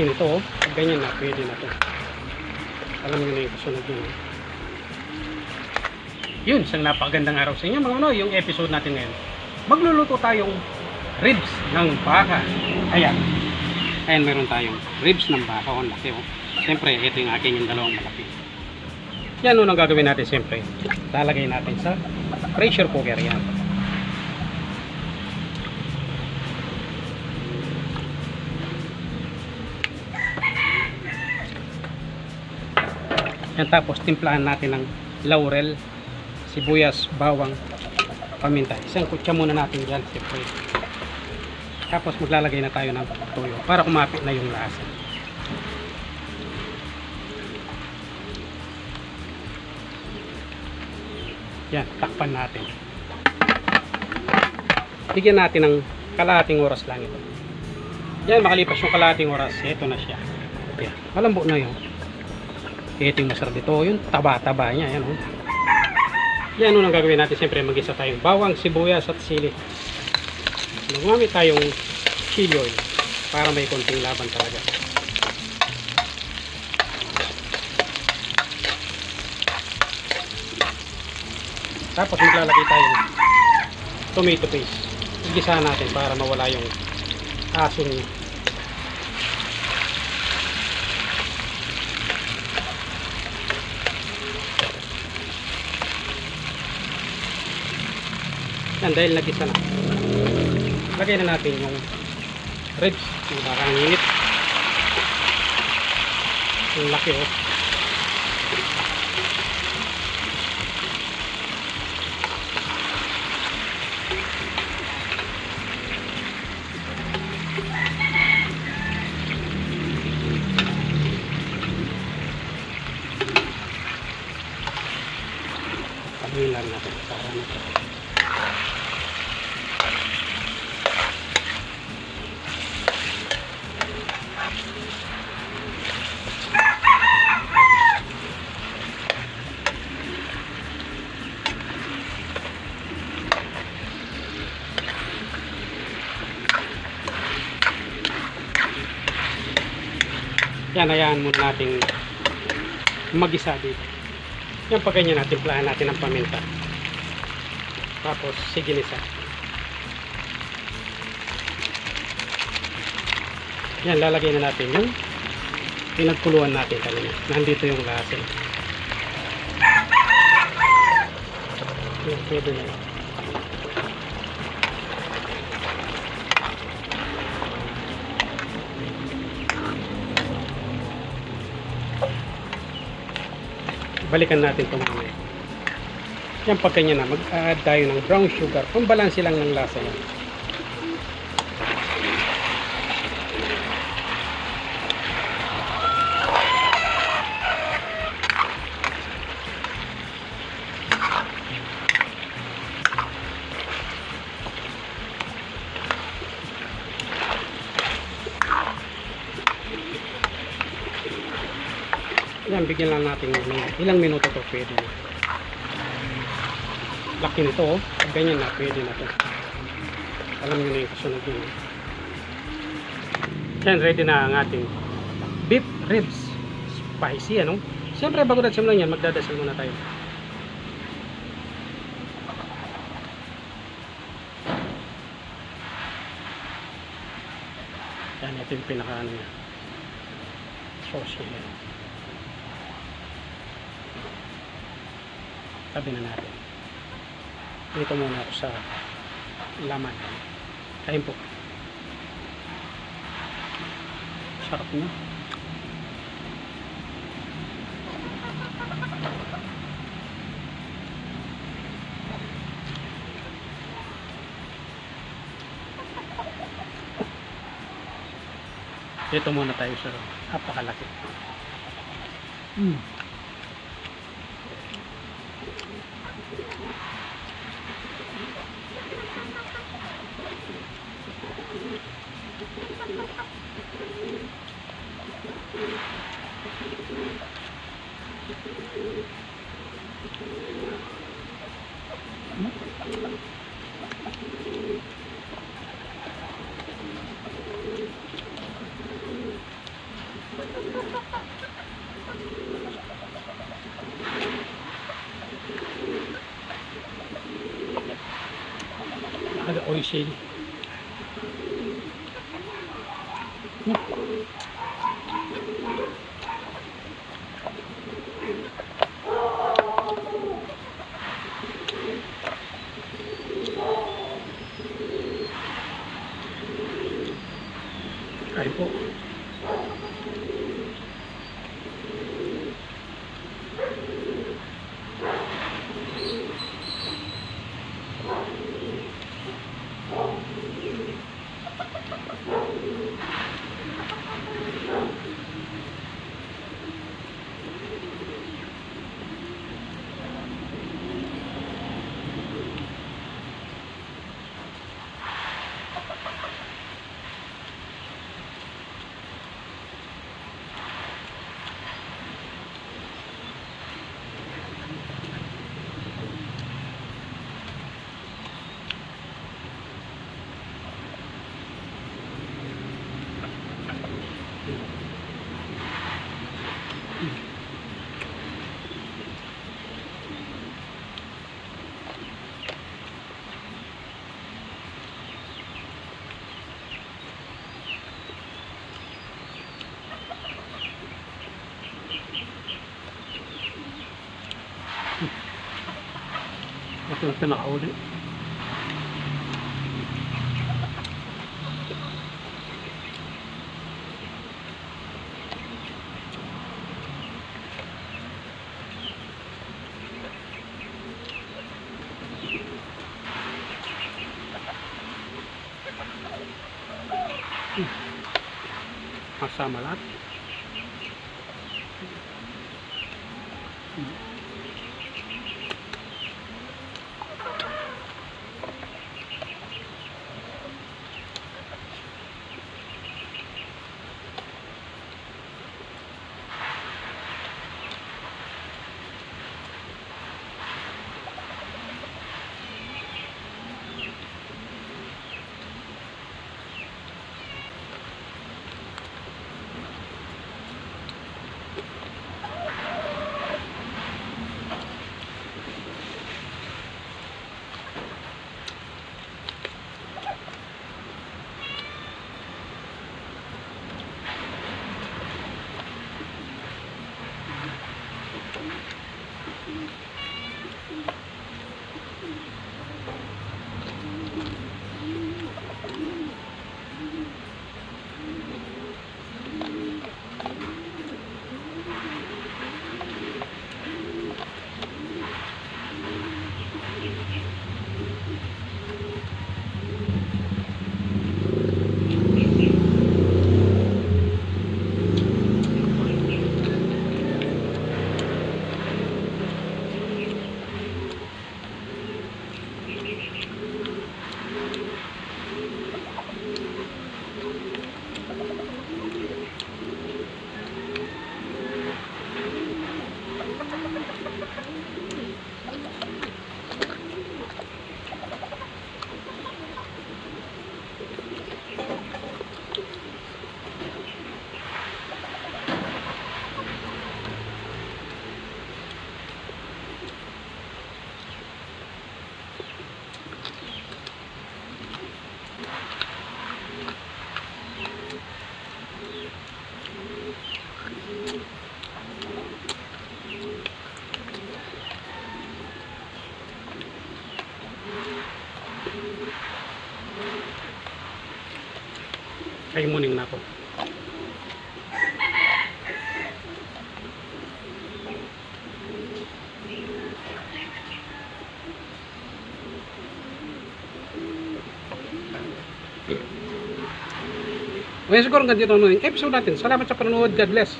laki nito, oh. Ganyan na, pwede na to. Alam nyo na yung kasunod yun. Yun, isang napakagandang araw sa inyo mga ano, yung episode natin ngayon. Magluluto tayong ribs ng baka. Ayan, meron tayong ribs ng baka. Oh, laki, oh. Siyempre, ito yung aking yung dalawang malaki. Yan, unang gagawin natin siyempre. Lalagay natin sa pressure cooker yan. Yan, tapos timplahan natin ng laurel, sibuyas, bawang, paminta. Isang kutsa muna natin dyan siyempre. Tapos maglalagay na tayo ng toyo para kumapit na yung lasa. Yan, takpan natin. Bigyan natin ng kalahating oras lang ito. Yan, makalipas yung kalahating oras, ito na siya. Yan, malambot na yun. Ito yung masarap dito, yung taba-taba niya. Yan, oh. Yan, unang gagawin natin, siyempre mag-isa tayong bawang, sibuyas at sili. Gumamit tayong chili oil para may konting laban talaga. Tapos maglalagay tayong tomato paste. Igisahan natin para mawala yung aso niya. Yan, dahil nagisa na, lagay na natin yung ribs. Ang init. Ang laki, oh. Paghilan natin para nito. Yan, hayaan muna natin mag-isa dito. Yan, pag ganyan natin, timplahan natin ng paminta. Tapos, siginisa. Yan, lalagay na natin yung pinagkuluan natin kanina. Nandito yung lasa. Yan, pwede na. Balikan natin ito mamaya. Yan, pag kanya na, mag-add tayo ng brown sugar. Pambalansi lang ng lasa yan. Yan, bigyan lang natin ng ilang minuto to, pwede na. Laki nito, oh. Ganyan na, pwede na to. Alam nyo na yung kasunod yun. Yan, ready na ang ating beef ribs. Spicy, ano? Siyempre, bago natin simulan yan, magdadasal muna tayo. Yan, ito yung pinaka-ano niya. Sauce niya. Sabi na natin. Dito muna ako sa laman. Kain po. Sarap na. Dito muna tayo sa napakalaki. Kada oisil. Kain po. Ito na pinakauli. Masama lahat. Kain morning na ako. Well, siguro ganito naman yung episode natin. Salamat sa panonood. God bless.